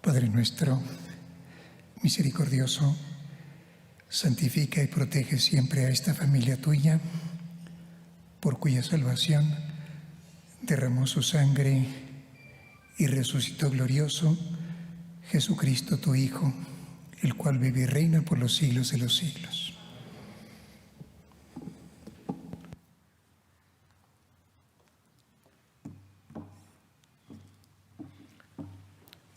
Padre nuestro, misericordioso, santifica y protege siempre a esta familia tuya, por cuya salvación derramó su sangre y resucitó glorioso Jesucristo tu Hijo, el cual vive y reina por los siglos de los siglos.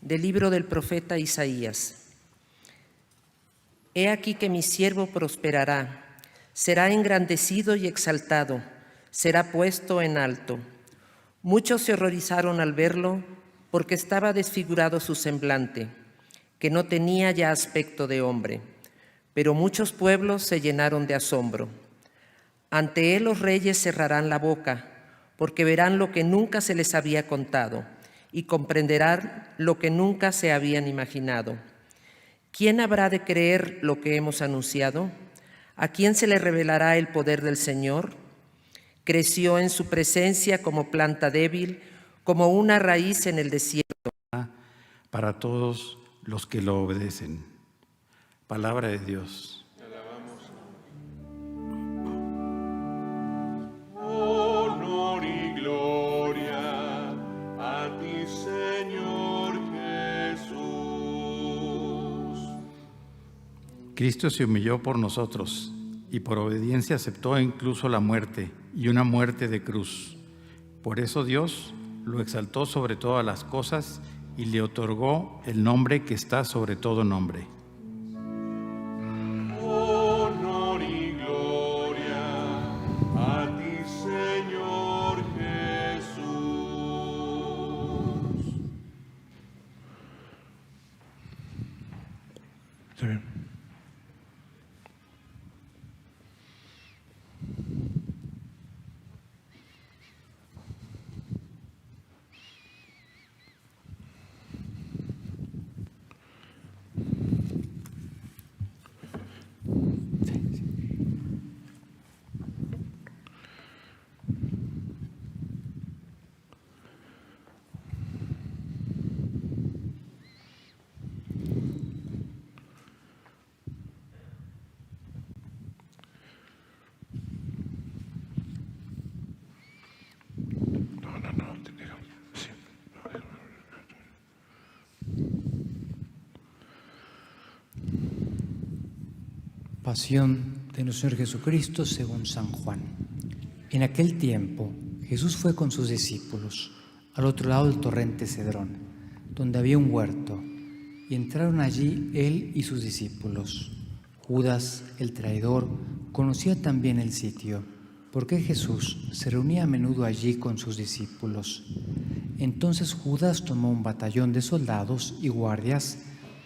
Del libro del profeta Isaías. He aquí que mi siervo prosperará, será engrandecido y exaltado, será puesto en alto. Muchos se horrorizaron al verlo, porque estaba desfigurado su semblante, que no tenía ya aspecto de hombre. Pero muchos pueblos se llenaron de asombro. Ante él los reyes cerrarán la boca, porque verán lo que nunca se les había contado, y comprenderán lo que nunca se habían imaginado. ¿Quién habrá de creer lo que hemos anunciado? ¿A quién se le revelará el poder del Señor? Creció en su presencia como planta débil, como una raíz en el desierto. Para todos los que lo obedecen. Palabra de Dios. Honor y gloria a ti, Señor Jesús. Cristo se humilló por nosotros y por obediencia aceptó incluso la muerte, y una muerte de cruz. Por eso Dios lo exaltó sobre todas las cosas y le otorgó el nombre que está sobre todo nombre. Honor y gloria a ti, Señor Jesús. Está bien. Pasión de nuestro Señor Jesucristo según San Juan. En aquel tiempo Jesús fue con sus discípulos al otro lado del torrente Cedrón, donde había un huerto, y entraron allí él y sus discípulos. Judas, el traidor, conocía también el sitio, porque Jesús se reunía a menudo allí con sus discípulos. Entonces Judas tomó un batallón de soldados y guardias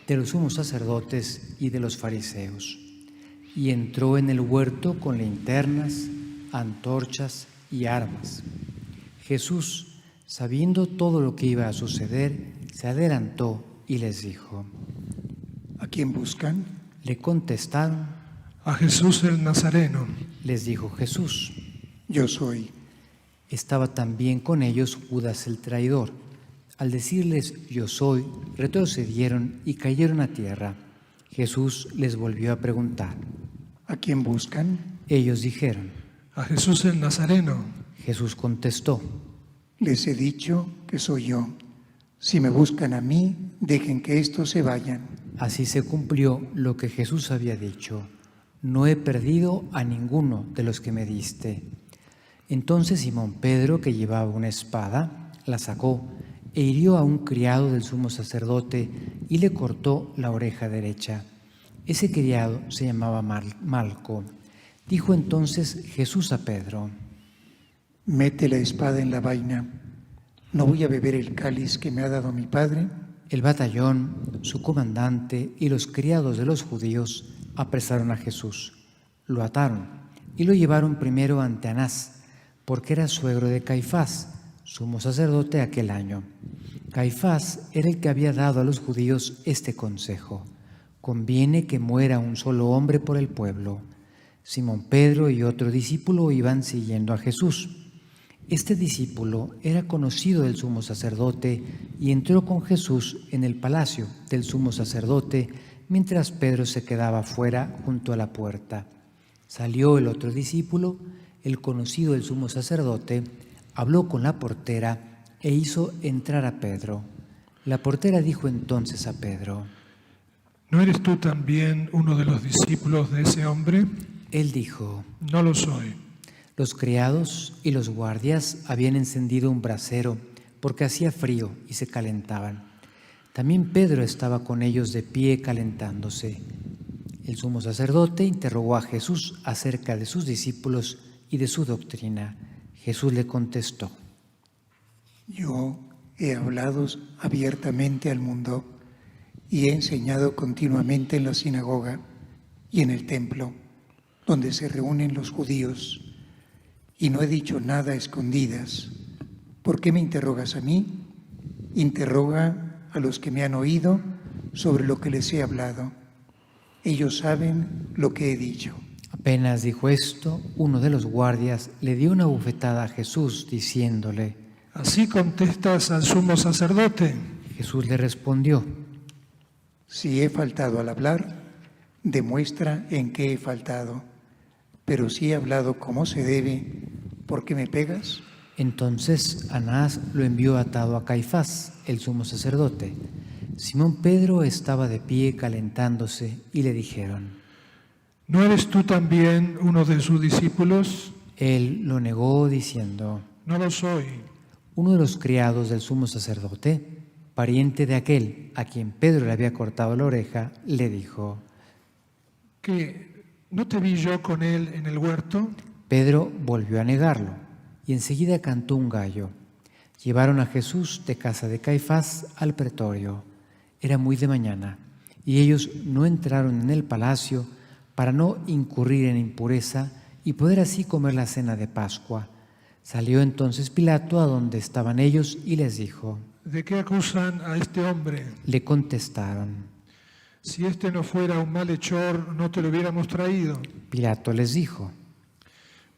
de los sumos sacerdotes y de los fariseos, y entró en el huerto con linternas, antorchas y armas. Jesús, sabiendo todo lo que iba a suceder, se adelantó y les dijo: ¿A quién buscan? Le contestaron: A Jesús el Nazareno. Les dijo Jesús: Yo soy. Estaba también con ellos Judas el traidor. Al decirles yo soy, retrocedieron y cayeron a tierra. Jesús les volvió a preguntar: ¿A quién buscan? Ellos dijeron: A Jesús el Nazareno. Jesús contestó: Les he dicho que soy yo. Si me buscan a mí, dejen que estos se vayan. Así se cumplió lo que Jesús había dicho: no he perdido a ninguno de los que me diste. Entonces Simón Pedro, que llevaba una espada, la sacó e hirió a un criado del sumo sacerdote y le cortó la oreja derecha. Ese criado se llamaba Malco. Dijo entonces Jesús a Pedro: Mete la espada en la vaina. ¿No voy a beber el cáliz que me ha dado mi padre? El batallón, su comandante y los criados de los judíos apresaron a Jesús. Lo ataron y lo llevaron primero ante Anás, porque era suegro de Caifás, sumo sacerdote aquel año. Caifás era el que había dado a los judíos este consejo: conviene que muera un solo hombre por el pueblo. Simón Pedro y otro discípulo iban siguiendo a Jesús. Este discípulo era conocido del sumo sacerdote y entró con Jesús en el palacio del sumo sacerdote mientras Pedro se quedaba fuera junto a la puerta. Salió el otro discípulo, el conocido del sumo sacerdote, habló con la portera e hizo entrar a Pedro. La portera dijo entonces a Pedro: ¿No eres tú también uno de los discípulos de ese hombre? Él dijo: No lo soy. Los criados y los guardias habían encendido un brasero porque hacía frío y se calentaban. También Pedro estaba con ellos de pie calentándose. El sumo sacerdote interrogó a Jesús acerca de sus discípulos y de su doctrina. Jesús le contestó: Yo he hablado abiertamente al mundo y he enseñado continuamente en la sinagoga y en el templo, donde se reúnen los judíos, y no he dicho nada a escondidas. ¿Por qué me interrogas a mí? Interroga a los que me han oído sobre lo que les he hablado. Ellos saben lo que he dicho. Apenas dijo esto, uno de los guardias le dio una bofetada a Jesús, diciéndole: ¿Así contestas al sumo sacerdote? Jesús le respondió: Si he faltado al hablar, demuestra en qué he faltado. Pero si he hablado como se debe, ¿por qué me pegas? Entonces Anás lo envió atado a Caifás, el sumo sacerdote. Simón Pedro estaba de pie calentándose y le dijeron: ¿No eres tú también uno de sus discípulos? Él lo negó diciendo: No lo soy. Uno de los criados del sumo sacerdote, pariente de aquel a quien Pedro le había cortado la oreja, le dijo: ¿Que no te vi yo con él en el huerto? Pedro volvió a negarlo y enseguida cantó un gallo. Llevaron a Jesús de casa de Caifás al pretorio. Era muy de mañana y ellos no entraron en el palacio para no incurrir en impureza y poder así comer la cena de Pascua. Salió entonces Pilato a donde estaban ellos y les dijo: ¿De qué acusan a este hombre? Le contestaron. Si este no fuera un malhechor, no te lo hubiéramos traído. Pilato les dijo.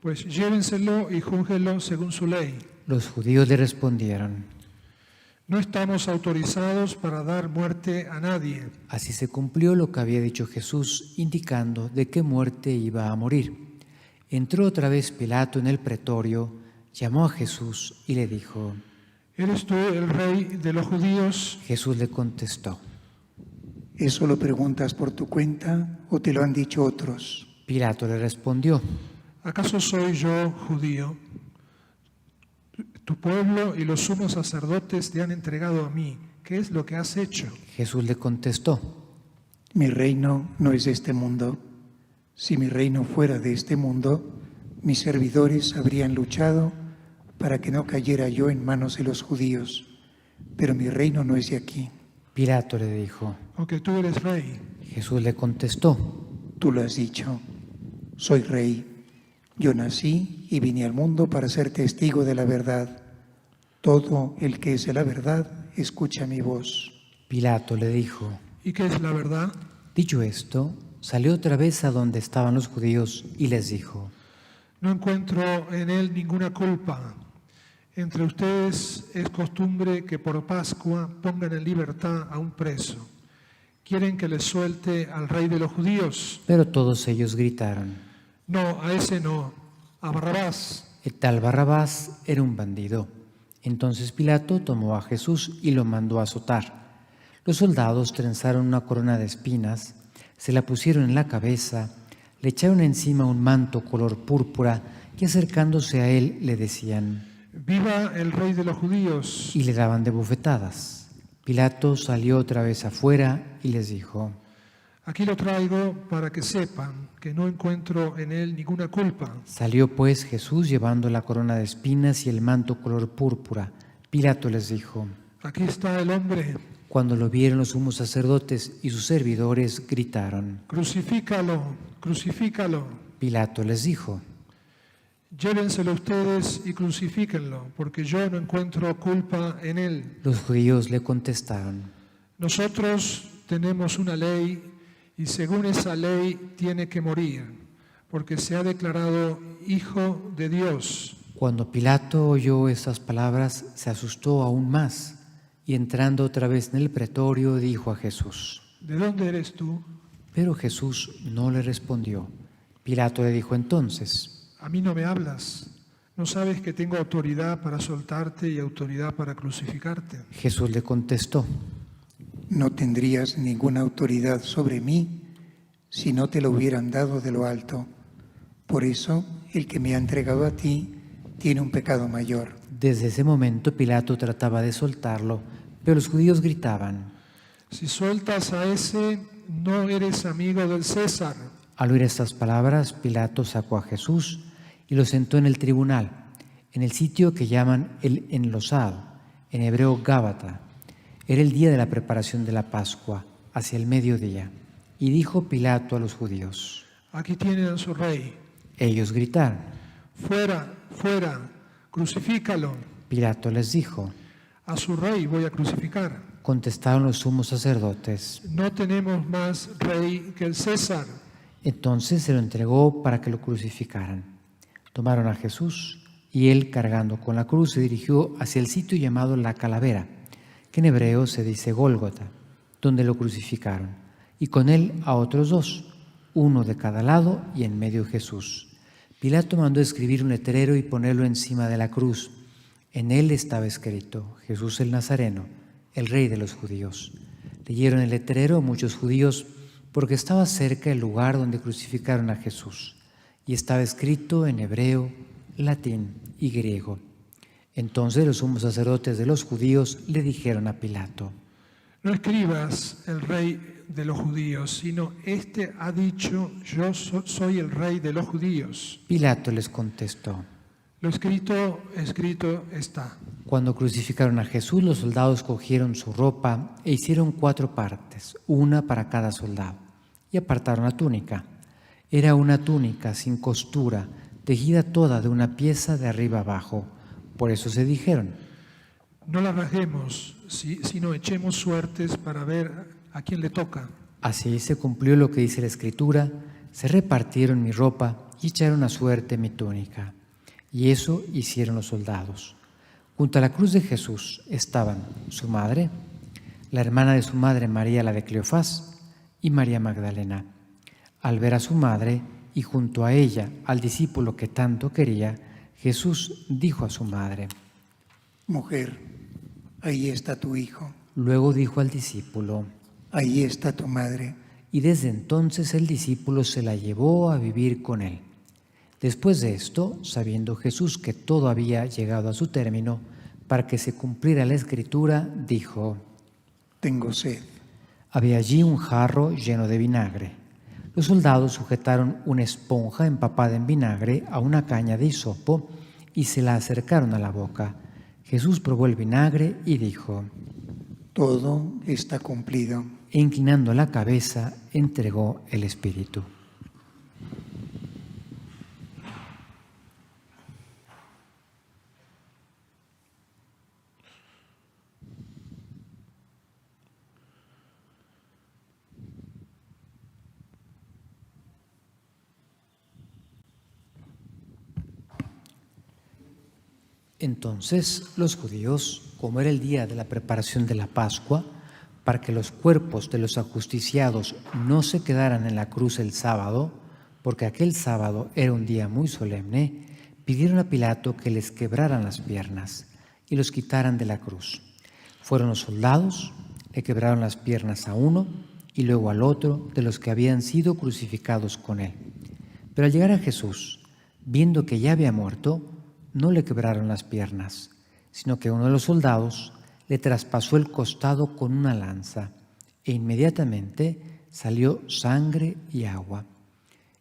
Pues llévenselo y júzguenlo según su ley. Los judíos le respondieron: No estamos autorizados para dar muerte a nadie. Así se cumplió lo que había dicho Jesús, indicando de qué muerte iba a morir. Entró otra vez Pilato en el pretorio, llamó a Jesús y le dijo: ¿Eres tú el rey de los judíos? Jesús le contestó. ¿Eso lo preguntas por tu cuenta o te lo han dicho otros? Pilato le respondió: ¿Acaso soy yo judío? Tu pueblo y los sumos sacerdotes te han entregado a mí. ¿Qué es lo que has hecho? Jesús le contestó: Mi reino no es de este mundo. Si mi reino fuera de este mundo, mis servidores habrían luchado para que no cayera yo en manos de los judíos. Pero mi reino no es de aquí. Pilato le dijo. Aunque tú eres rey. Jesús le contestó: Tú lo has dicho. Soy rey. Yo nací y vine al mundo para ser testigo de la verdad. Todo el que es de la verdad escucha mi voz. Pilato le dijo: ¿Y qué es la verdad? Dicho esto, salió otra vez a donde estaban los judíos y les dijo: No encuentro en él ninguna culpa. Entre ustedes es costumbre que por Pascua pongan en libertad a un preso. ¿Quieren que les suelte al rey de los judíos? Pero todos ellos gritaron: No, a ese no, a Barrabás. El tal Barrabás era un bandido. Entonces Pilato tomó a Jesús y lo mandó a azotar. Los soldados trenzaron una corona de espinas, se la pusieron en la cabeza, le echaron encima un manto color púrpura y acercándose a él le decían: ¡Viva el rey de los judíos! Y le daban de bofetadas. Pilato salió otra vez afuera y les dijo: Aquí lo traigo para que sepan que no encuentro en él ninguna culpa. Salió pues Jesús llevando la corona de espinas y el manto color púrpura. Pilato les dijo: Aquí está el hombre. Cuando lo vieron los sumos sacerdotes y sus servidores gritaron: Crucifícalo, crucifícalo. Pilato les dijo: Llévenselo ustedes y crucifíquenlo, porque yo no encuentro culpa en él. Los judíos le contestaron: Nosotros tenemos una ley y según esa ley tiene que morir, porque se ha declarado Hijo de Dios. Cuando Pilato oyó estas palabras, se asustó aún más y entrando otra vez en el pretorio, dijo a Jesús: ¿De dónde eres tú? Pero Jesús no le respondió. Pilato le dijo entonces: A mí no me hablas. ¿No sabes que tengo autoridad para soltarte y autoridad para crucificarte? Jesús le contestó: No tendrías ninguna autoridad sobre mí si no te lo hubieran dado de lo alto. Por eso, el que me ha entregado a ti tiene un pecado mayor. Desde ese momento Pilato trataba de soltarlo, pero los judíos gritaban. Si sueltas a ese, no eres amigo del César. Al oír estas palabras, Pilato sacó a Jesús y lo sentó en el tribunal, en el sitio que llaman el enlosado, en hebreo Gábata. Era el día de la preparación de la Pascua, hacia el mediodía. Y dijo Pilato a los judíos: Aquí tienen a su rey. Ellos gritaron. Fuera, fuera, crucifícalo. Pilato les dijo. A su rey voy a crucificar. Contestaron los sumos sacerdotes. No tenemos más rey que el César. Entonces se lo entregó para que lo crucificaran. Tomaron a Jesús y él, cargando con la cruz, se dirigió hacia el sitio llamado la Calavera, que en hebreo se dice Gólgota, donde lo crucificaron, y con él a otros dos, uno de cada lado y en medio Jesús. Pilato mandó escribir un letrero y ponerlo encima de la cruz. En él estaba escrito: Jesús el Nazareno, el Rey de los judíos. Leyeron el letrero muchos judíos porque estaba cerca el lugar donde crucificaron a Jesús, y estaba escrito en hebreo, latín y griego. Entonces los sumos sacerdotes de los judíos le dijeron a Pilato: No escribas el rey de los judíos, sino este ha dicho: yo soy el rey de los judíos. Pilato les contestó: Lo escrito, escrito está. Cuando crucificaron a Jesús, los soldados cogieron su ropa e hicieron 4 partes, una para cada soldado, y apartaron la túnica. Era una túnica sin costura, tejida toda de una pieza de arriba abajo. Por eso se dijeron: No la rasguemos, sino echemos suertes para ver a quién le toca. Así se cumplió lo que dice la Escritura: se repartieron mi ropa y echaron a suerte mi túnica. Y eso hicieron los soldados. Junto a la cruz de Jesús estaban su madre, la hermana de su madre María la de Cleofás y María Magdalena. Al ver a su madre y junto a ella al discípulo que tanto quería, Jesús dijo a su madre: Mujer, ahí está tu hijo, Luego dijo al discípulo, ahí está tu madre. y desde entonces el discípulo se la llevó a vivir con él. Después de esto, sabiendo Jesús que todo había llegado a su término, para que se cumpliera la Escritura, dijo: Tengo sed. Había allí un jarro lleno de vinagre. Los soldados sujetaron una esponja empapada en vinagre a una caña de hisopo y se la acercaron a la boca. Jesús probó el vinagre y dijo: Todo está cumplido. E inclinando la cabeza, entregó el Espíritu. Entonces los judíos, como era el día de la preparación de la Pascua, para que los cuerpos de los ajusticiados no se quedaran en la cruz el sábado, porque aquel sábado era un día muy solemne, pidieron a Pilato que les quebraran las piernas y los quitaran de la cruz. Fueron los soldados, le quebraron las piernas a uno y luego al otro de los que habían sido crucificados con él. Pero al llegar a Jesús, viendo que ya había muerto, no le quebraron las piernas, sino que uno de los soldados le traspasó el costado con una lanza e inmediatamente salió sangre y agua.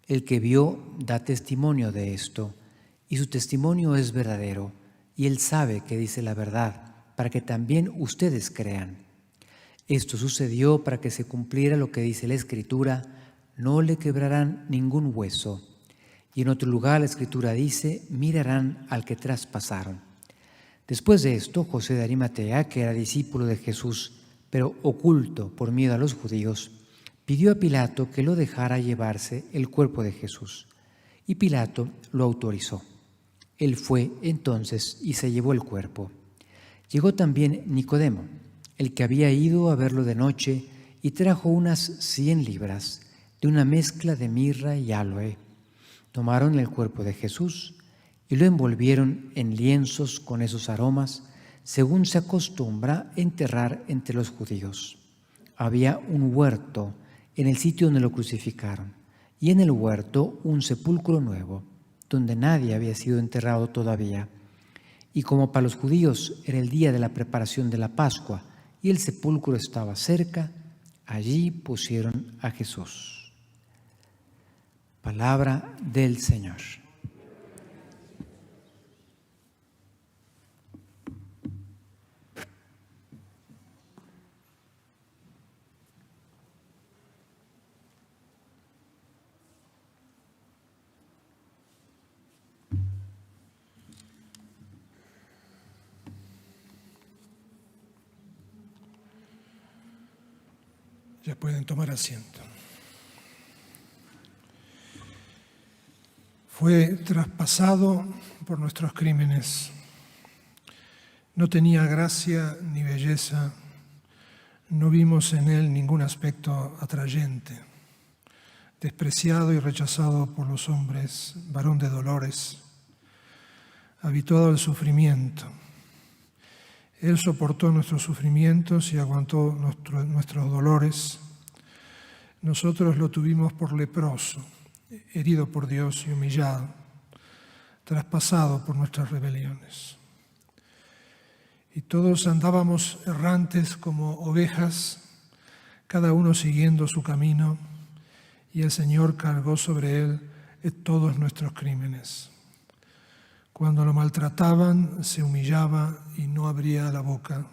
El que vio da testimonio de esto, y su testimonio es verdadero, y él sabe que dice la verdad, para que también ustedes crean. Esto sucedió para que se cumpliera lo que dice la Escritura: no le quebrarán ningún hueso. Y en otro lugar la Escritura dice: mirarán al que traspasaron. Después de esto, José de Arimatea, que era discípulo de Jesús, pero oculto por miedo a los judíos, pidió a Pilato que lo dejara llevarse el cuerpo de Jesús. y Pilato lo autorizó. Él fue entonces y se llevó el cuerpo. Llegó también Nicodemo, el que había ido a verlo de noche, y trajo unas 100 libras de una mezcla de mirra y áloe. Tomaron el cuerpo de Jesús y lo envolvieron en lienzos con esos aromas, según se acostumbra enterrar entre los judíos. Había un huerto en el sitio donde lo crucificaron, y en el huerto un sepulcro nuevo, donde nadie había sido enterrado todavía. Y como para los judíos era el día de la preparación de la Pascua y el sepulcro estaba cerca, allí pusieron a Jesús. Palabra del Señor. Ya pueden tomar asiento. Fue traspasado por nuestros crímenes. No tenía gracia ni belleza. No vimos en él ningún aspecto atrayente. Despreciado y rechazado por los hombres, varón de dolores, habituado al sufrimiento. Él soportó nuestros sufrimientos y aguantó nuestros dolores. Nosotros lo tuvimos por leproso, herido por Dios y humillado, traspasado por nuestras rebeliones. Y todos andábamos errantes como ovejas, cada uno siguiendo su camino, y el Señor cargó sobre él todos nuestros crímenes. Cuando lo maltrataban, se humillaba y no abría la boca,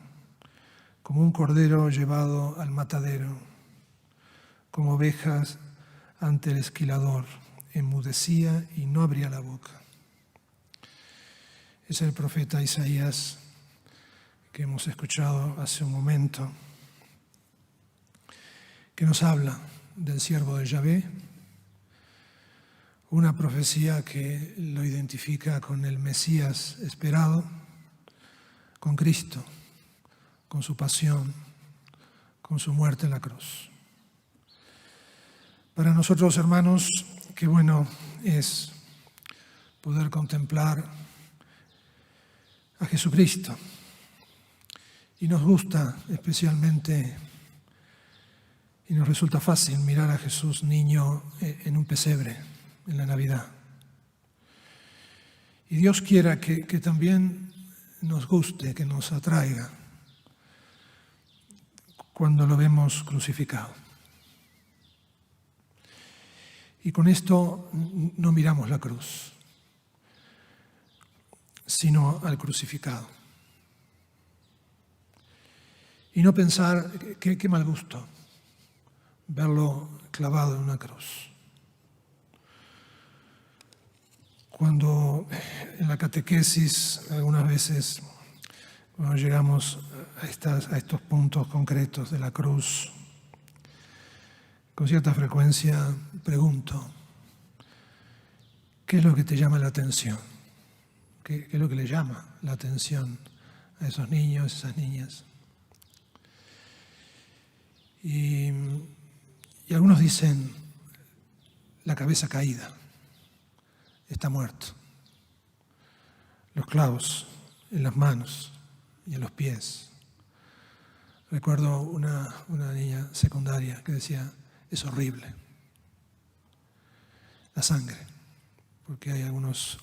como un cordero llevado al matadero, como ovejas ante el esquilador, enmudecía y no abría la boca. Es el profeta Isaías que hemos escuchado hace un momento, que nos habla del siervo de Yahvé, una profecía que lo identifica con el Mesías esperado, con Cristo, con su pasión, con su muerte en la cruz. Para nosotros, hermanos, qué bueno es poder contemplar a Jesucristo. Y nos gusta especialmente, y nos resulta fácil mirar a Jesús niño en un pesebre, en la Navidad. Y Dios quiera que también nos guste, que nos atraiga cuando lo vemos crucificado. Y con esto no miramos la cruz, sino al crucificado. Y no pensar, qué mal gusto verlo clavado en una cruz. Cuando en la catequesis, algunas veces, cuando llegamos a estos puntos concretos de la cruz, con cierta frecuencia pregunto, ¿qué es lo que te llama la atención? ¿Qué es lo que le llama la atención a esos niños, esas niñas? Y algunos dicen, la cabeza caída, está muerto. Los clavos en las manos y en los pies. Recuerdo una niña secundaria que decía, es horrible la sangre, porque hay algunos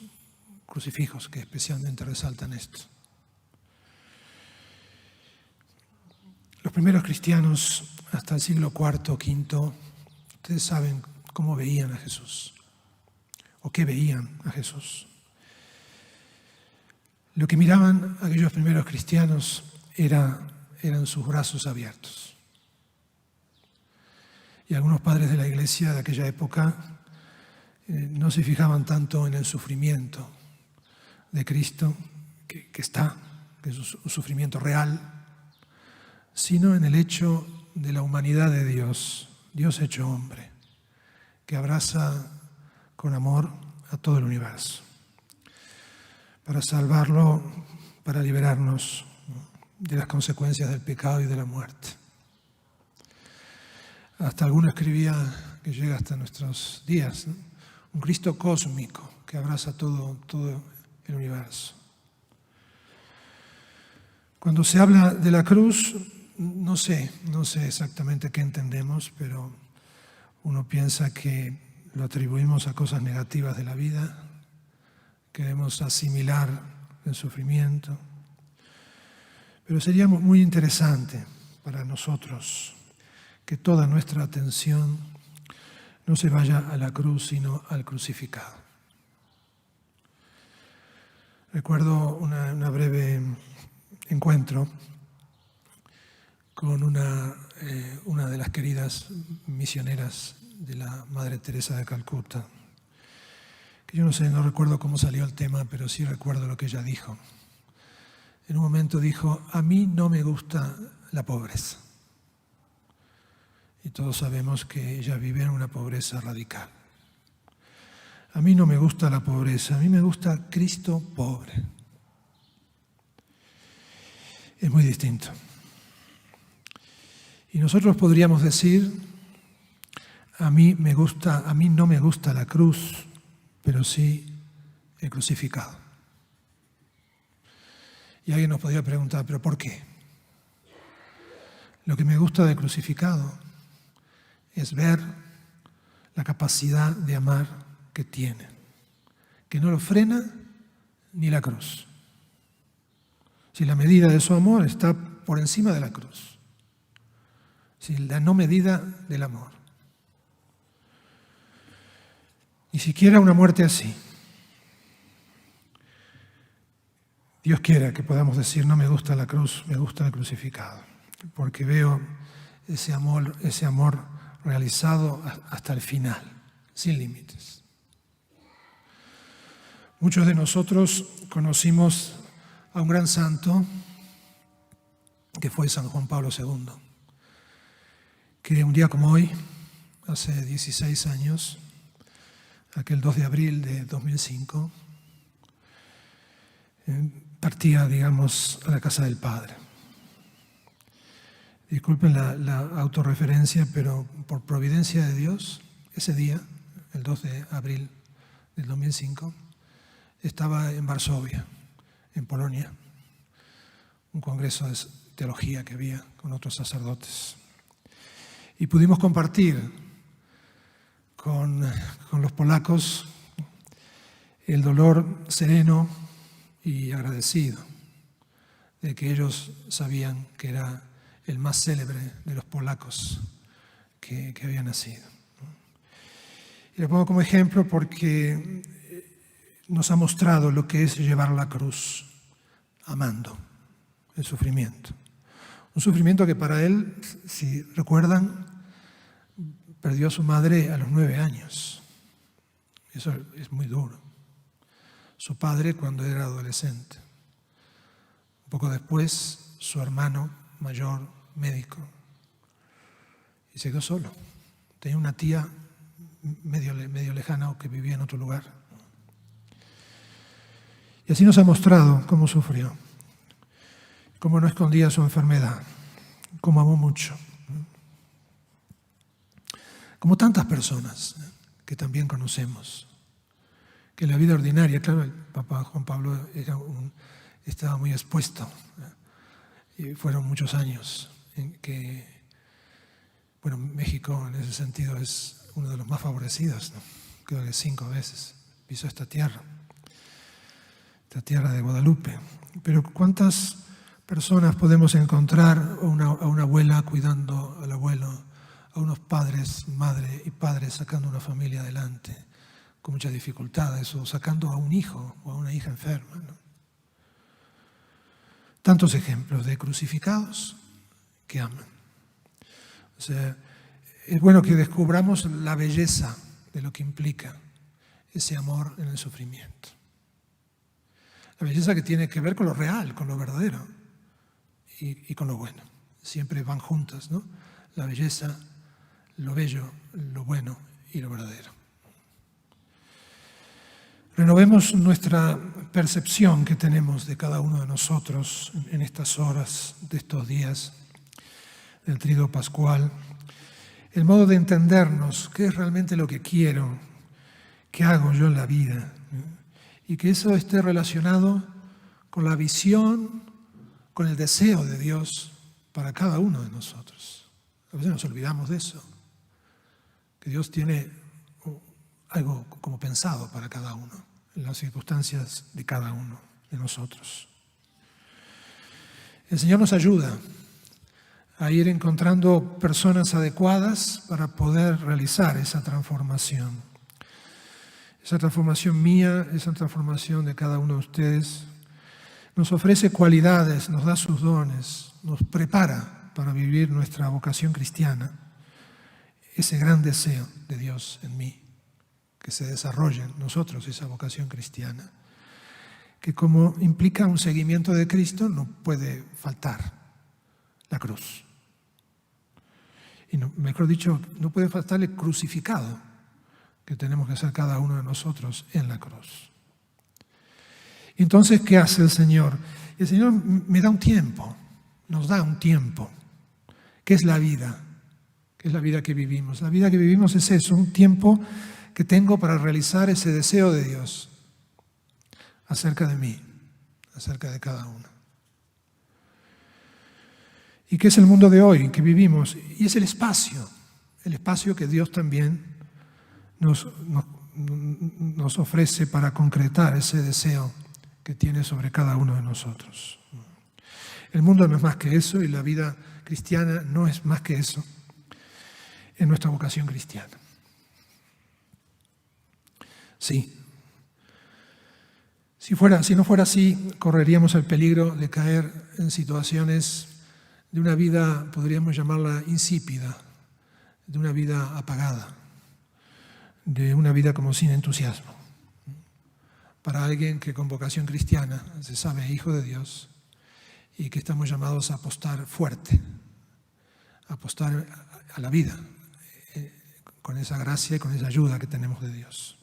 crucifijos que especialmente resaltan esto. Los primeros cristianos, hasta el siglo IV, V, ustedes saben cómo veían a Jesús, o qué veían a Jesús. Lo que miraban aquellos primeros cristianos eran sus brazos abiertos. Y algunos padres de la iglesia de aquella época no se fijaban tanto en el sufrimiento de Cristo, que es un sufrimiento real, sino en el hecho de la humanidad de Dios, Dios hecho hombre, que abraza con amor a todo el universo, para salvarlo, para liberarnos de las consecuencias del pecado y de la muerte. Hasta alguno escribía, que llega hasta nuestros días, ¿no? Un Cristo cósmico que abraza todo el universo. Cuando se habla de la cruz, no sé exactamente qué entendemos, pero uno piensa que lo atribuimos a cosas negativas de la vida, queremos asimilar el sufrimiento, pero sería muy interesante para nosotros que toda nuestra atención no se vaya a la cruz, sino al crucificado. Recuerdo una breve encuentro con una de las queridas misioneras de la Madre Teresa de Calcuta, que yo no recuerdo cómo salió el tema, pero sí recuerdo lo que ella dijo. En un momento dijo: a mí no me gusta la pobreza. Y todos sabemos que ella vive en una pobreza radical. A mí no me gusta la pobreza, a mí me gusta Cristo pobre. Es muy distinto. Y nosotros podríamos decir: a mí no me gusta la cruz, pero sí el crucificado. Y alguien nos podría preguntar: ¿pero por qué? Lo que me gusta del crucificado es ver la capacidad de amar que tiene, que no lo frena ni la cruz. Si la medida de su amor está por encima de la cruz, si la no medida del amor. Ni siquiera una muerte así. Dios quiera que podamos decir: no me gusta la cruz, me gusta el crucificado, porque veo ese amor realizado hasta el final, sin límites. Muchos de nosotros conocimos a un gran santo que fue San Juan Pablo II, que un día como hoy, hace 16 años, aquel 2 de abril de 2005, partía, a la casa del Padre. Disculpen la autorreferencia, pero por providencia de Dios, ese día, el 2 de abril del 2005, estaba en Varsovia, en Polonia, un congreso de teología que había con otros sacerdotes. Y pudimos compartir con los polacos el dolor sereno y agradecido de que ellos sabían que era el más célebre de los polacos que había nacido. Y lo pongo como ejemplo porque nos ha mostrado lo que es llevar la cruz, amando el sufrimiento. Un sufrimiento que para él, si recuerdan, perdió a su madre a los 9 años. Eso es muy duro. Su padre cuando era adolescente. Un poco después, su hermano mayor, médico. Y se quedó solo. Tenía una tía medio lejana o que vivía en otro lugar. Y así nos ha mostrado cómo sufrió, cómo no escondía su enfermedad, cómo amó mucho. Como tantas personas que también conocemos, que en la vida ordinaria, claro, el Papa Juan Pablo estaba muy expuesto, y fueron muchos años en que, México en ese sentido es uno de los más favorecidos, ¿no? Creo que 5 veces pisó esta tierra de Guadalupe. Pero ¿cuántas personas podemos encontrar a una abuela cuidando al abuelo, a unos padres, madre y padre sacando una familia adelante con muchas dificultades, o sacando a un hijo o a una hija enferma, ¿no? Tantos ejemplos de crucificados que aman. O sea, es bueno que descubramos la belleza de lo que implica ese amor en el sufrimiento. La belleza que tiene que ver con lo real, con lo verdadero y con lo bueno. Siempre van juntas, ¿no? La belleza, lo bello, lo bueno y lo verdadero. Renovemos nuestra percepción que tenemos de cada uno de nosotros en estas horas de estos días del Tríodo Pascual. El modo de entendernos, qué es realmente lo que quiero, qué hago yo en la vida. Y que eso esté relacionado con la visión, con el deseo de Dios para cada uno de nosotros. A veces nos olvidamos de eso, que Dios tiene algo como pensado para cada uno, en las circunstancias de cada uno de nosotros. El Señor nos ayuda a ir encontrando personas adecuadas para poder realizar esa transformación. Esa transformación mía, esa transformación de cada uno de ustedes, nos ofrece cualidades, nos da sus dones, nos prepara para vivir nuestra vocación cristiana, ese gran deseo de Dios en mí, que se desarrolle en nosotros esa vocación cristiana, que como implica un seguimiento de Cristo no puede faltar la cruz. Y no, mejor dicho, no puede faltar el crucificado que tenemos que hacer cada uno de nosotros en la cruz. Entonces, ¿qué hace el Señor? El Señor me da un tiempo, nos da un tiempo. ¿Qué es la vida? ¿Qué es la vida que vivimos? La vida que vivimos es eso, un tiempo que tengo para realizar ese deseo de Dios acerca de mí, acerca de cada uno. ¿Y qué es el mundo de hoy en que vivimos? Y es el espacio que Dios también nos ofrece para concretar ese deseo que tiene sobre cada uno de nosotros. El mundo no es más que eso y la vida cristiana no es más que eso en nuestra vocación cristiana. Sí. Si no fuera así, correríamos el peligro de caer en situaciones de una vida, podríamos llamarla insípida, de una vida apagada, de una vida como sin entusiasmo. Para alguien que con vocación cristiana se sabe hijo de Dios y que estamos llamados a apostar fuerte, a apostar a la vida, con esa gracia y con esa ayuda que tenemos de Dios.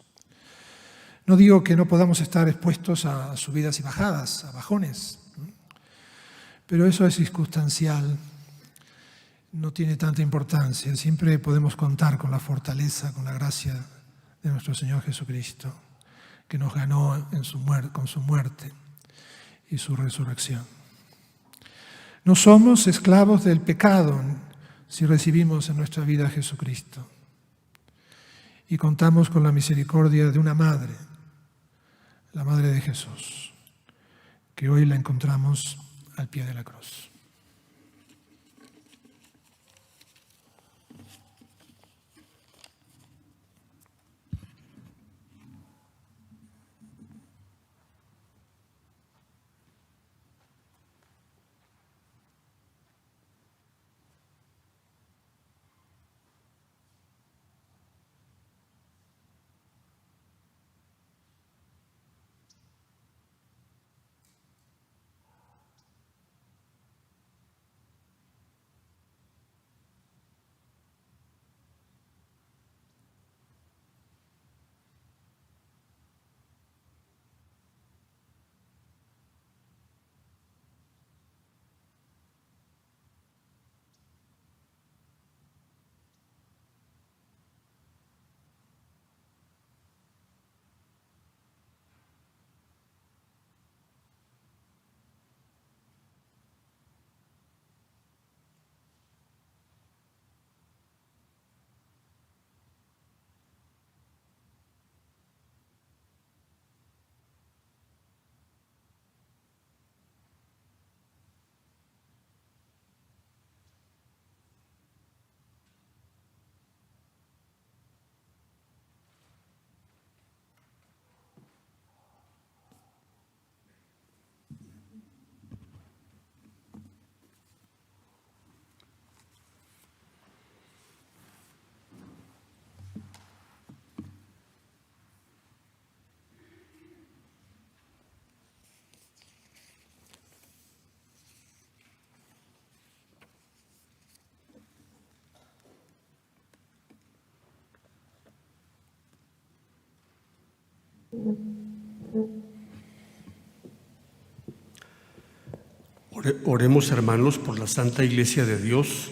No digo que no podamos estar expuestos a subidas y bajadas, a bajones, pero eso es circunstancial, no tiene tanta importancia. Siempre podemos contar con la fortaleza, con la gracia de nuestro Señor Jesucristo, que nos ganó con su muerte y su resurrección. No somos esclavos del pecado si recibimos en nuestra vida a Jesucristo. Y contamos con la misericordia de una madre, la Madre de Jesús, que hoy la encontramos al pie de la cruz. Oremos, hermanos, por la Santa Iglesia de Dios,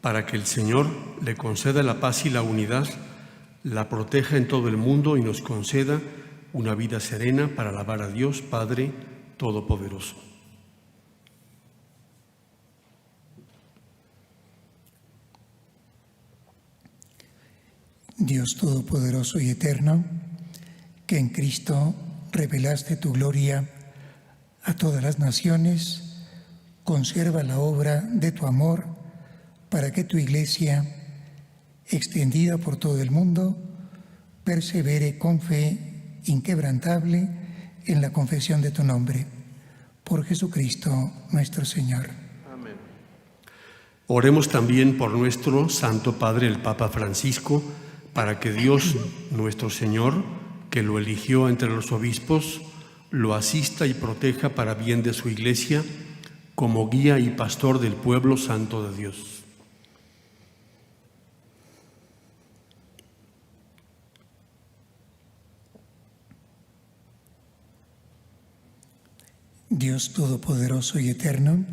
para que el Señor le conceda la paz y la unidad, la proteja en todo el mundo y nos conceda una vida serena para alabar a Dios Padre Todopoderoso. Dios Todopoderoso y Eterno, que en Cristo revelaste tu gloria a todas las naciones, conserva la obra de tu amor para que tu Iglesia, extendida por todo el mundo, persevere con fe inquebrantable en la confesión de tu nombre. Por Jesucristo nuestro Señor. Amén. Oremos también por nuestro Santo Padre, el Papa Francisco, para que Dios, nuestro Señor, que lo eligió entre los obispos, lo asista y proteja para bien de su Iglesia, como guía y pastor del pueblo santo de Dios. Dios Todopoderoso y Eterno,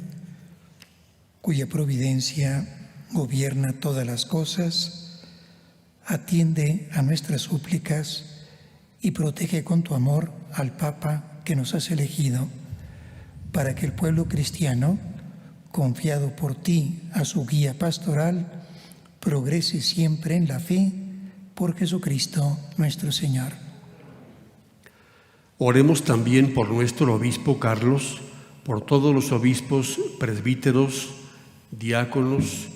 cuya providencia gobierna todas las cosas, atiende a nuestras súplicas y protege con tu amor al Papa que nos has elegido, para que el pueblo cristiano, confiado por ti a su guía pastoral, progrese siempre en la fe por Jesucristo nuestro Señor. Oremos también por nuestro obispo Carlos, por todos los obispos, presbíteros, diáconos,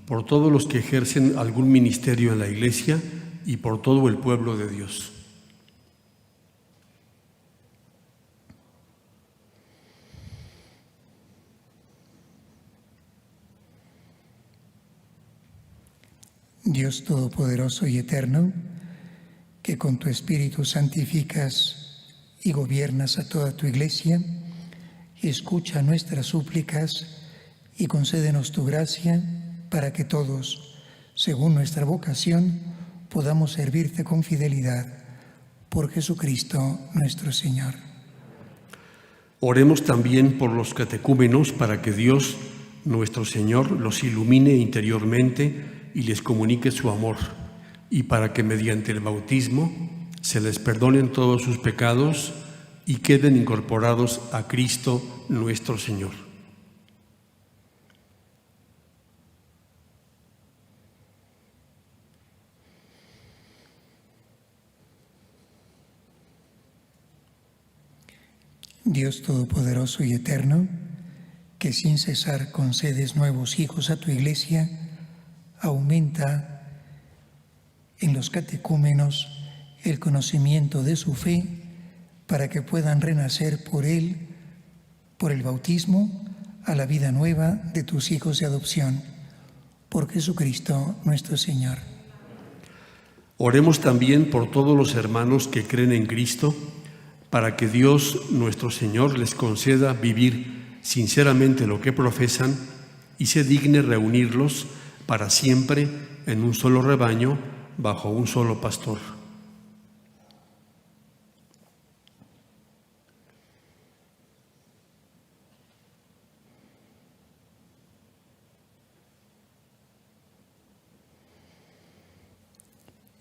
por todos los que ejercen algún ministerio en la Iglesia y por todo el pueblo de Dios. Dios Todopoderoso y Eterno, que con tu Espíritu santificas y gobiernas a toda tu Iglesia, escucha nuestras súplicas y concédenos tu gracia para que todos, según nuestra vocación, podamos servirte con fidelidad. Por Jesucristo nuestro Señor. Oremos también por los catecúmenos para que Dios, nuestro Señor, los ilumine interiormente y les comunique su amor, y para que mediante el bautismo se les perdonen todos sus pecados y queden incorporados a Cristo nuestro Señor. Dios Todopoderoso y Eterno, que sin cesar concedes nuevos hijos a tu Iglesia, aumenta en los catecúmenos el conocimiento de su fe para que puedan renacer por él, por el bautismo, a la vida nueva de tus hijos de adopción. Por Jesucristo nuestro Señor. Oremos también por todos los hermanos que creen en Cristo, para que Dios, nuestro Señor, les conceda vivir sinceramente lo que profesan y se digne reunirlos para siempre en un solo rebaño, bajo un solo pastor.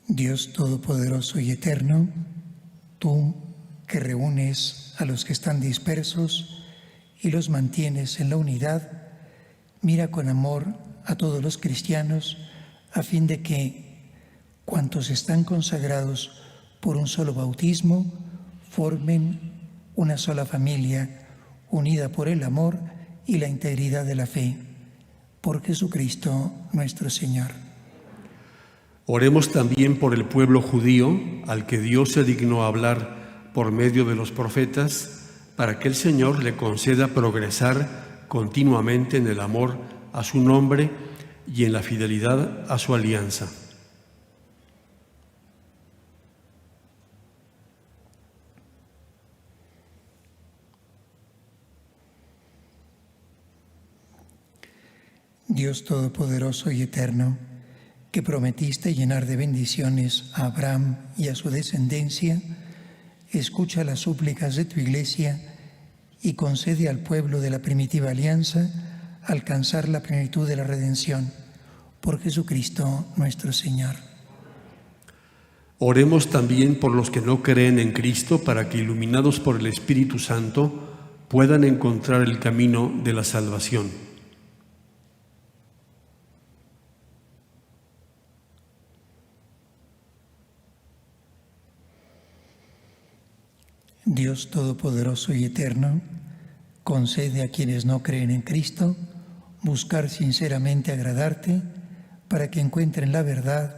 Dios Todopoderoso y Eterno, tú que reúnes a los que están dispersos y los mantienes en la unidad, mira con amor a todos los cristianos, a fin de que cuantos están consagrados por un solo bautismo formen una sola familia, unida por el amor y la integridad de la fe. Por Jesucristo nuestro Señor. Oremos también por el pueblo judío, al que Dios se dignó hablar por medio de los profetas, para que el Señor le conceda progresar continuamente en el amor a su nombre y en la fidelidad a su alianza. Dios Todopoderoso y Eterno, que prometiste llenar de bendiciones a Abraham y a su descendencia, escucha las súplicas de tu Iglesia y concede al pueblo de la primitiva alianza alcanzar la plenitud de la redención. Por Jesucristo nuestro Señor. Oremos también por los que no creen en Cristo, para que, iluminados por el Espíritu Santo, puedan encontrar el camino de la salvación. Dios Todopoderoso y Eterno, concede a quienes no creen en Cristo buscar sinceramente agradarte para que encuentren la verdad,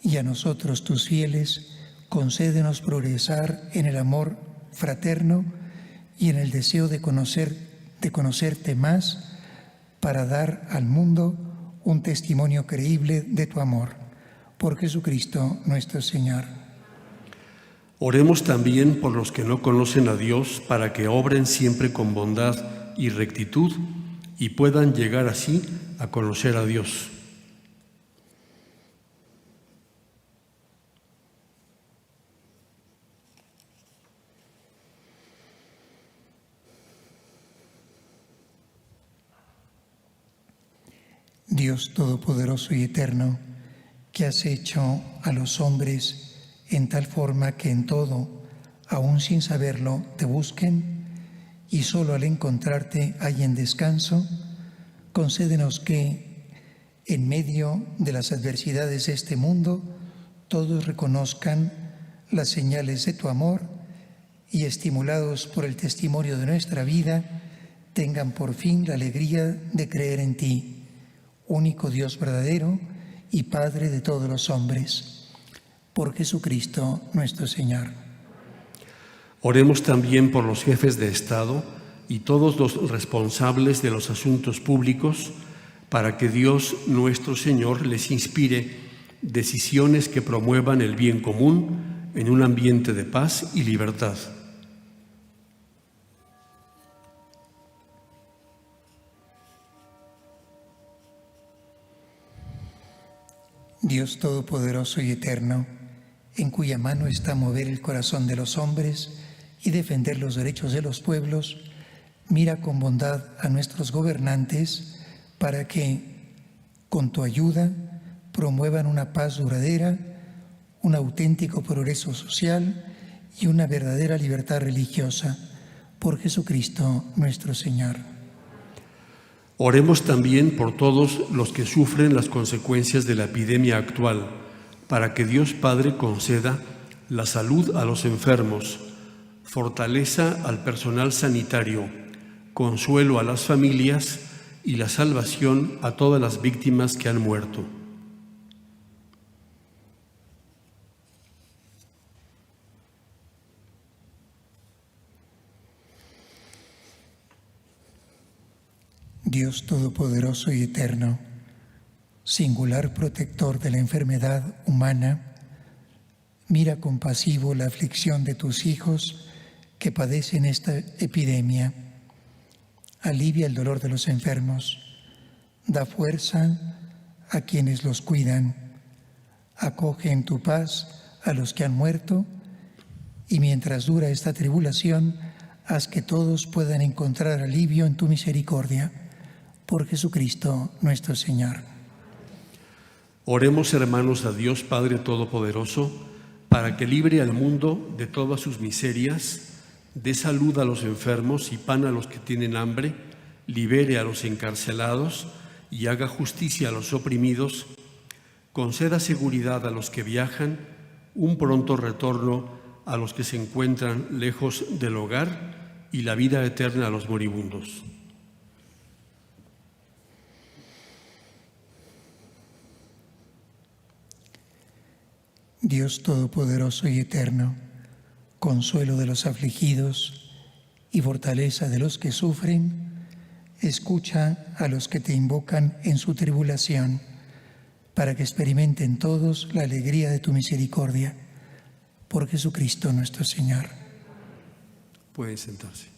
y a nosotros, tus fieles, concédenos progresar en el amor fraterno y en el deseo de conocerte más, para dar al mundo un testimonio creíble de tu amor. Por Jesucristo nuestro Señor. Oremos también por los que no conocen a Dios, para que obren siempre con bondad y rectitud y puedan llegar así a conocer a Dios. Dios Todopoderoso y Eterno, que has hecho a los hombres en tal forma que en todo, aún sin saberlo, te busquen, y solo al encontrarte hallen descanso, concédenos que, en medio de las adversidades de este mundo, todos reconozcan las señales de tu amor y, estimulados por el testimonio de nuestra vida, tengan por fin la alegría de creer en ti, único Dios verdadero y Padre de todos los hombres. Por Jesucristo nuestro Señor. Oremos también por los jefes de Estado y todos los responsables de los asuntos públicos, para que Dios nuestro Señor les inspire decisiones que promuevan el bien común en un ambiente de paz y libertad. Dios Todopoderoso y Eterno, en cuya mano está mover el corazón de los hombres y defender los derechos de los pueblos, mira con bondad a nuestros gobernantes para que, con tu ayuda, promuevan una paz duradera, un auténtico progreso social y una verdadera libertad religiosa. Por Jesucristo nuestro Señor. Oremos también por todos los que sufren las consecuencias de la epidemia actual, para que Dios Padre conceda la salud a los enfermos, fortaleza al personal sanitario, consuelo a las familias y la salvación a todas las víctimas que han muerto. Dios Todopoderoso y Eterno, singular protector de la enfermedad humana, mira compasivo la aflicción de tus hijos que padecen esta epidemia. Alivia el dolor de los enfermos, da fuerza a quienes los cuidan, acoge en tu paz a los que han muerto, y mientras dura esta tribulación, haz que todos puedan encontrar alivio en tu misericordia. Por Jesucristo nuestro Señor. Oremos, hermanos, a Dios Padre Todopoderoso, para que libre al mundo de todas sus miserias, dé salud a los enfermos y pan a los que tienen hambre, libere a los encarcelados y haga justicia a los oprimidos, conceda seguridad a los que viajan, un pronto retorno a los que se encuentran lejos del hogar y la vida eterna a los moribundos. Dios Todopoderoso y Eterno, consuelo de los afligidos y fortaleza de los que sufren, escucha a los que te invocan en su tribulación, para que experimenten todos la alegría de tu misericordia. Por Jesucristo nuestro Señor. Pueden sentarse.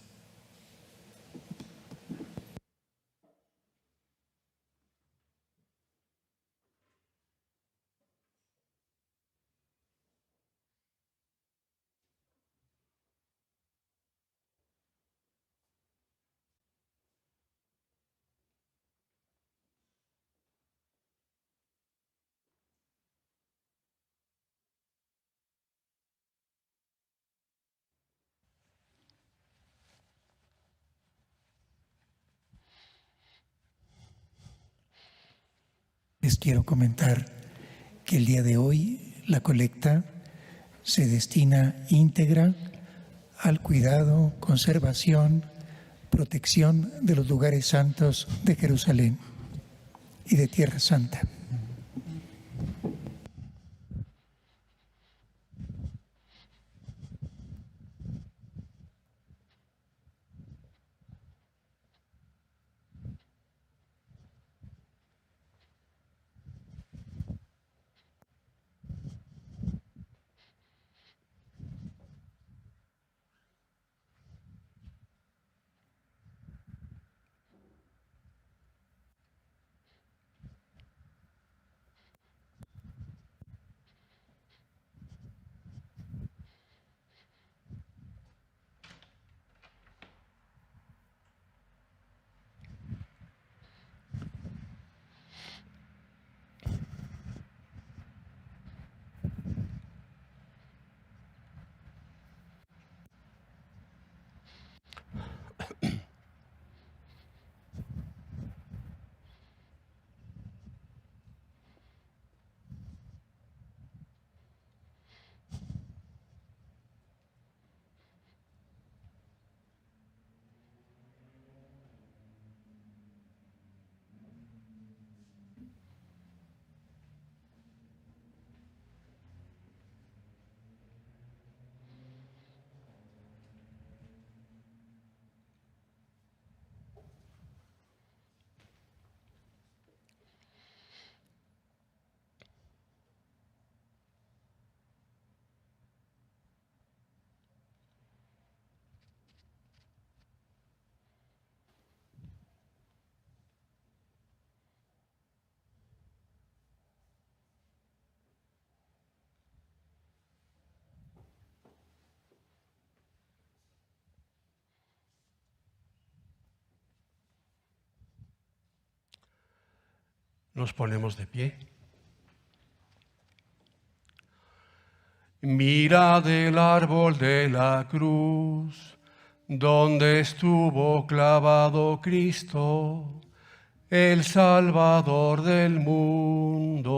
les quiero comentar que el día de hoy la colecta se destina íntegra al cuidado, conservación, protección de los lugares santos de Jerusalén y de Tierra Santa. Nos ponemos de pie. Mira del árbol de la cruz, donde estuvo clavado Cristo, el Salvador del mundo.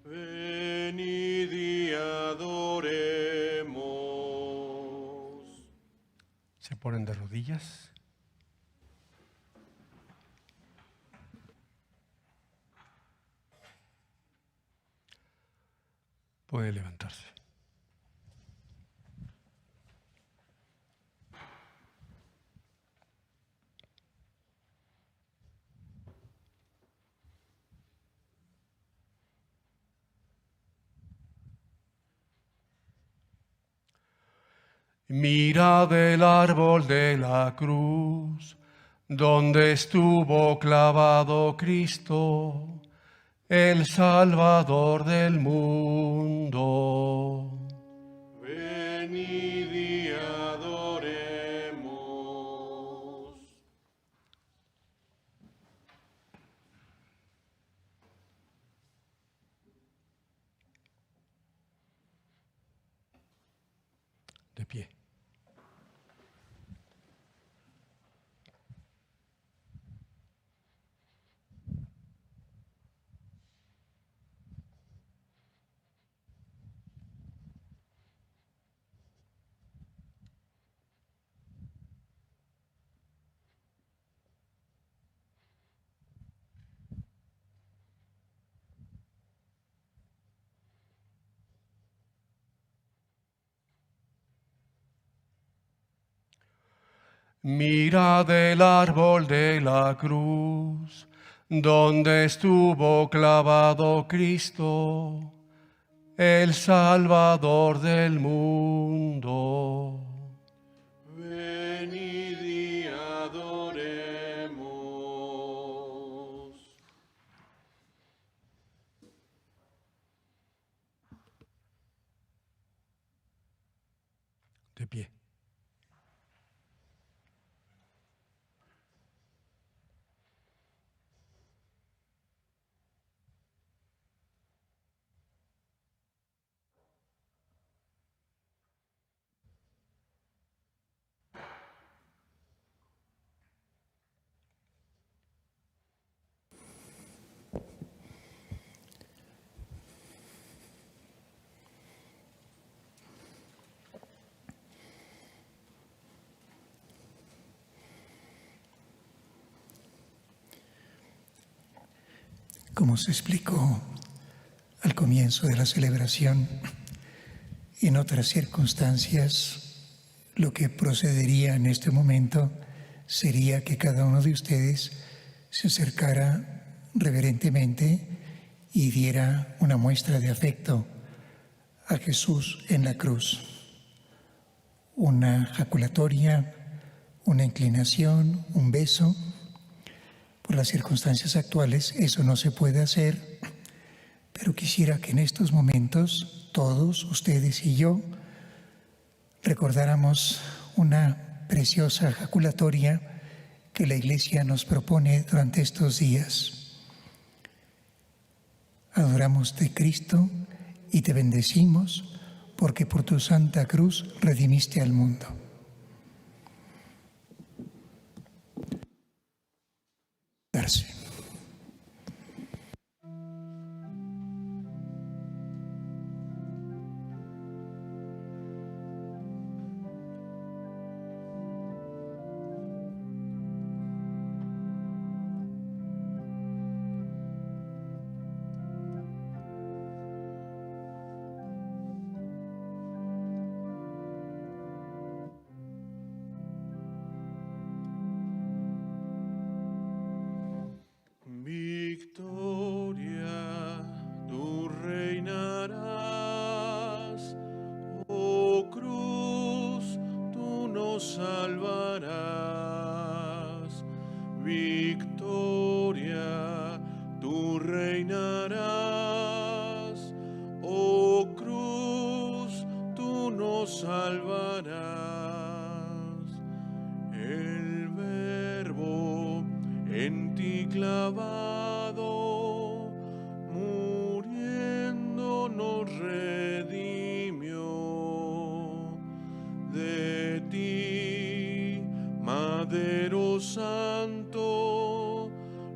Venid y adoremos. Se ponen de rodillas. Puede levantarse. Mira del árbol de la cruz, donde estuvo clavado Cristo, el Salvador del mundo. Venid y adoremos. De pie. Mira del árbol de la cruz, donde estuvo clavado Cristo, el Salvador del mundo. Venid y adoremos. De pie. como se explicó al comienzo de la celebración, en otras circunstancias, lo que procedería en este momento sería que cada uno de ustedes se acercara reverentemente y diera una muestra de afecto a Jesús en la cruz. Una jaculatoria, una inclinación, un beso. Por las circunstancias actuales eso no se puede hacer, pero quisiera que en estos momentos todos, ustedes y yo, recordáramos una preciosa jaculatoria que la Iglesia nos propone durante estos días. Adoramos de Cristo y te bendecimos porque por tu santa cruz redimiste al mundo. Darse. Victoria, tú reinarás, oh cruz, tú nos salvarás. Victoria, tú reinarás, oh cruz, tú nos salvarás. El Verbo en ti clavado, muriendo nos redimió. De ti, Madero Santo,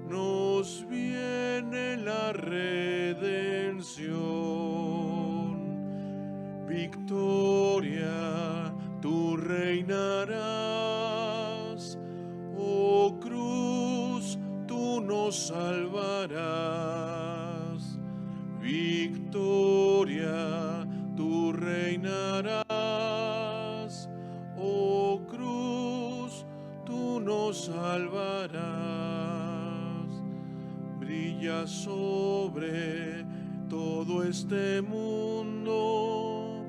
nos viene la redención. Victoria, tú reinarás, oh cruz, tú nos salvarás. Victoria, tú reinarás, oh cruz, tú nos salvarás. Brilla sobre todo este mundo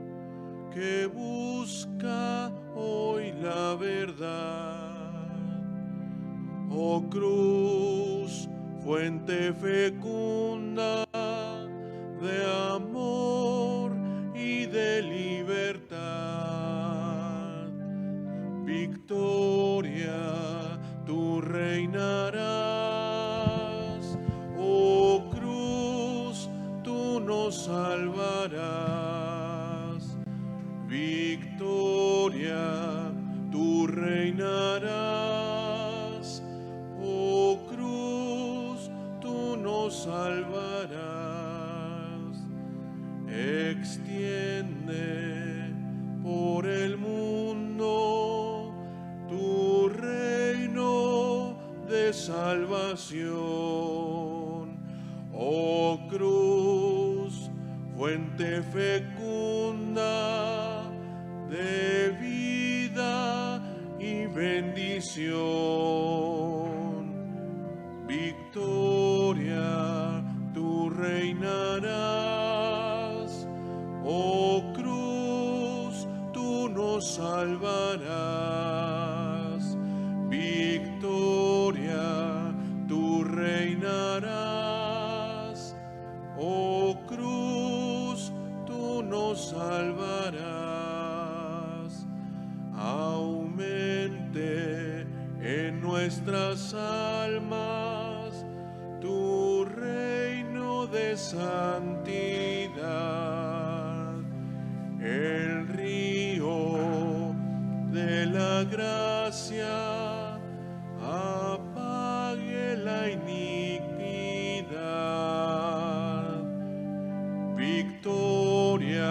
que busca hoy la verdad. Oh cruz, fuente fecunda de amor y de libertad. Victoria, tú reinarás. Oh cruz, tú nos salvarás. Victoria, tú reinarás. Oh cruz, tú nos salvarás. Extiende por el mundo tu reino de salvación. Oh cruz, fuente fecunda de vida y bendición. Victoria, tú reinarás. Oh cruz, tú nos salvarás. Victoria, tú reinarás. Oh cruz, tú nos salvarás. Aumente en nuestras almas tu reino de santidad. El río de la gracia apague la iniquidad. Victoria,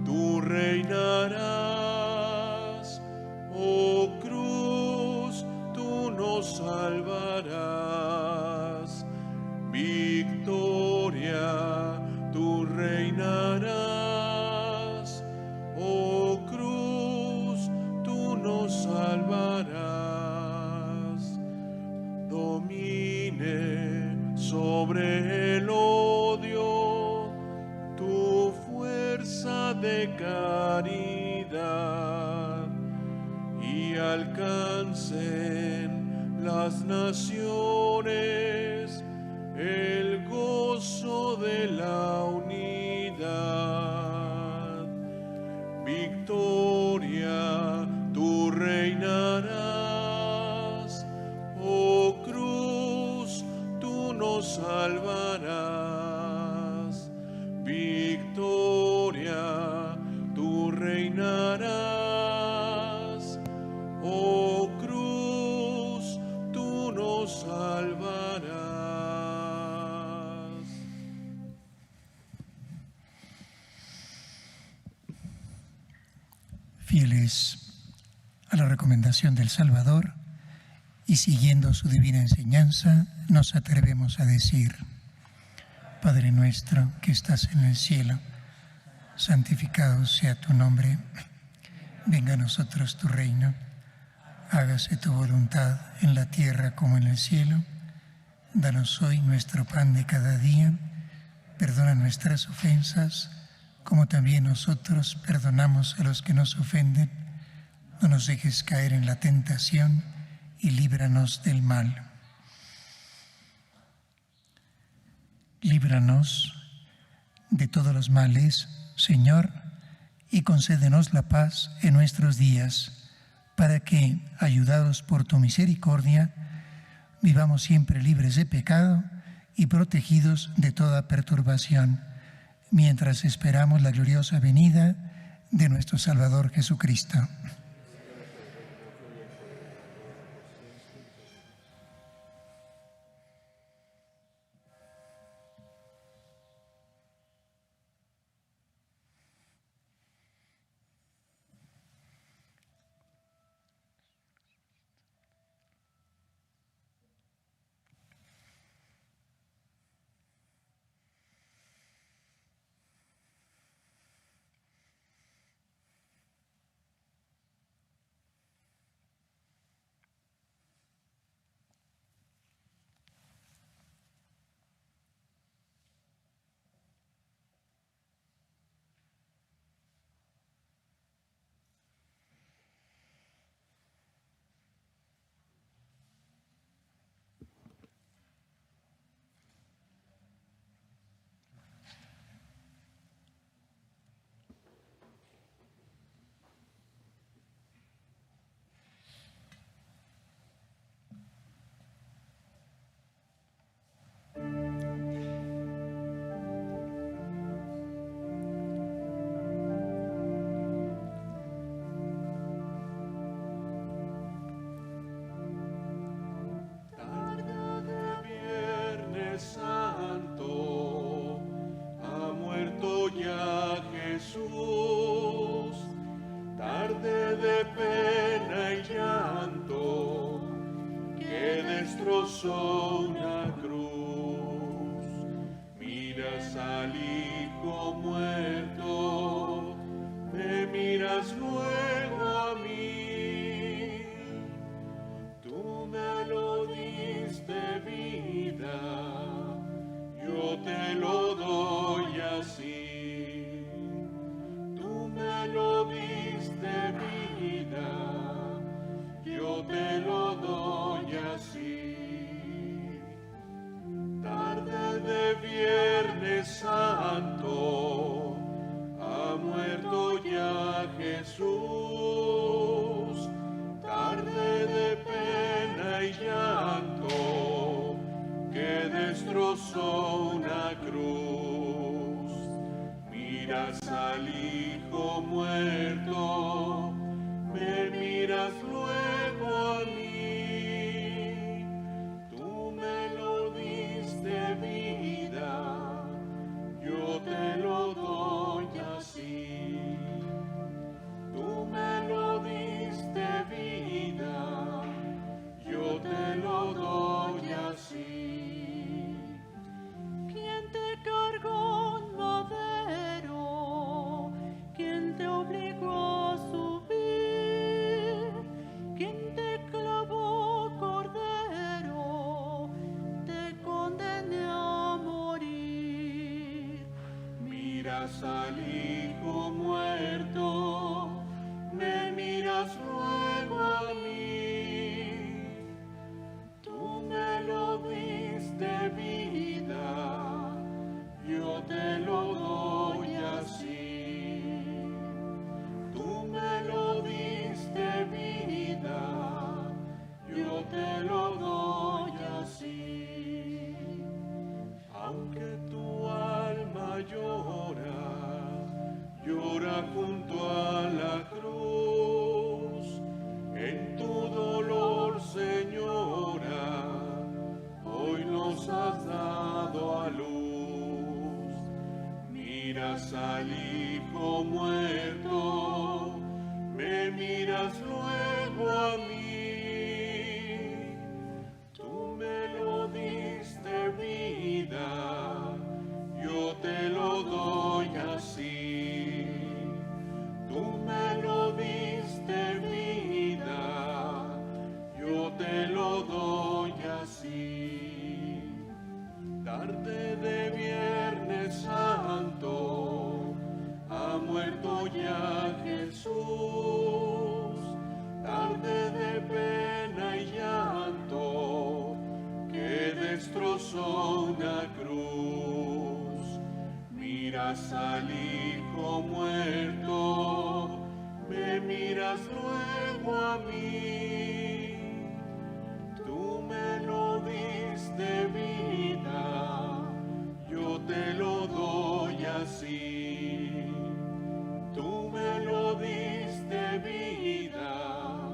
tú reinarás. Oh cruz, tú nos salvarás. Victoria, sobre el odio, tu fuerza de caridad, y alcancen las naciones el gozo de la unidad. Victoria, tú reinarás, oh cruz, tú nos salvarás. Victoria, tú reinarás, oh cruz, tú nos salvarás. Fieles a la recomendación del Salvador y siguiendo su divina enseñanza, nos atrevemos a decir: Padre nuestro que estás en el cielo, santificado sea tu nombre. Venga a nosotros tu reino. Hágase tu voluntad en la tierra como en el cielo. Danos hoy nuestro pan de cada día. Perdona nuestras ofensas, como también nosotros perdonamos a los que nos ofenden. No nos dejes caer en la tentación y líbranos del mal. Líbranos de todos los males, Señor, y concédenos la paz en nuestros días, para que, ayudados por tu misericordia, vivamos siempre libres de pecado y protegidos de toda perturbación, mientras esperamos la gloriosa venida de nuestro Salvador Jesucristo. destrozó una cruz. Miras al Hijo muerto, me miras luego a mí. Tú me lo diste vida, yo te lo doy así. Tú me lo diste vida, yo te lo doy así. Tarde de Viernes Santo, ha muerto ya Jesús. Tarde de pena y llanto, que destrozó una cruz. Miras al Hijo muerto, me miras luego a mí. Tú me lo diste vida, yo te lo doy así. Tú me me miras luego a mí. Tú me lo diste vida, yo te lo doy así. Tú me lo diste vida, yo te lo doy así. Tarde de Viernes Santo, ha muerto ya Jesús. Tarde de pena y llanto, que destrozó una cruz. Miras al Hijo muerto, me miras luego a mí. Tú me lo diste vida, yo te lo doy así. Tú me lo diste vida,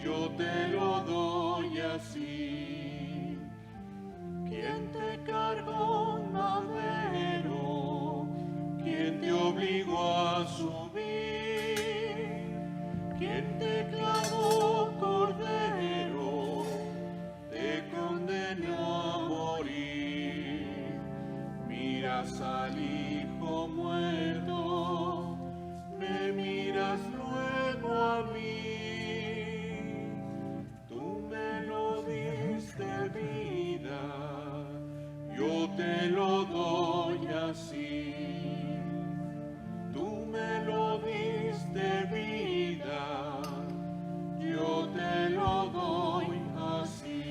yo te lo doy así. ¿Quién te cargó un madero? ¿Quién te obligó a subir? ¿Quién te clavó cordero? Te condenó a morir. Miras al Hijo muerto, me miras luego a mí. Tú me lo diste vida, yo te lo doy así. Tú me lo diste vida, yo te lo doy así.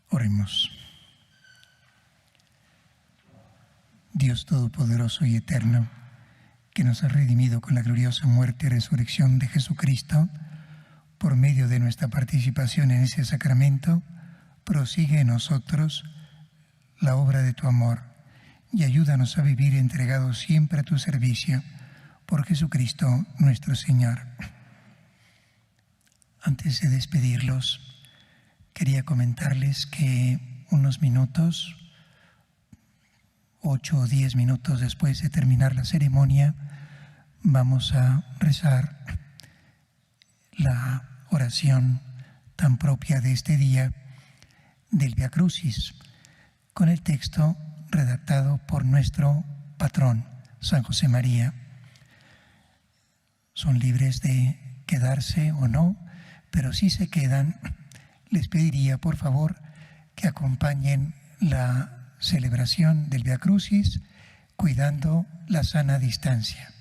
Oremos. Dios Todopoderoso y Eterno, que nos ha redimido con la gloriosa muerte y resurrección de Jesucristo, por medio de nuestra participación en ese sacramento, prosigue en nosotros la obra de tu amor y ayúdanos a vivir entregados siempre a tu servicio, por Jesucristo nuestro Señor. Antes de despedirlos, quería comentarles que unos minutos, 8 o 10 minutos después de terminar la ceremonia, vamos a rezar la oración tan propia de este día del Via Crucis, con el texto redactado por nuestro patrón, San José María. Son libres de quedarse o no, pero si se quedan, les pediría por favor que acompañen la celebración del Via Crucis cuidando la sana distancia.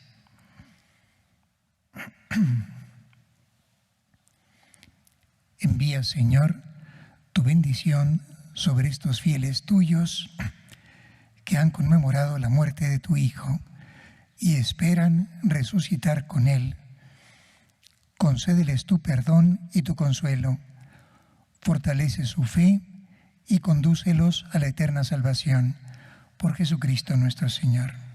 Envía, Señor, tu bendición sobre estos fieles tuyos que han conmemorado la muerte de tu Hijo y esperan resucitar con Él. Concédeles tu perdón y tu consuelo. Fortalece su fe y condúcelos a la eterna salvación. Por Jesucristo nuestro Señor.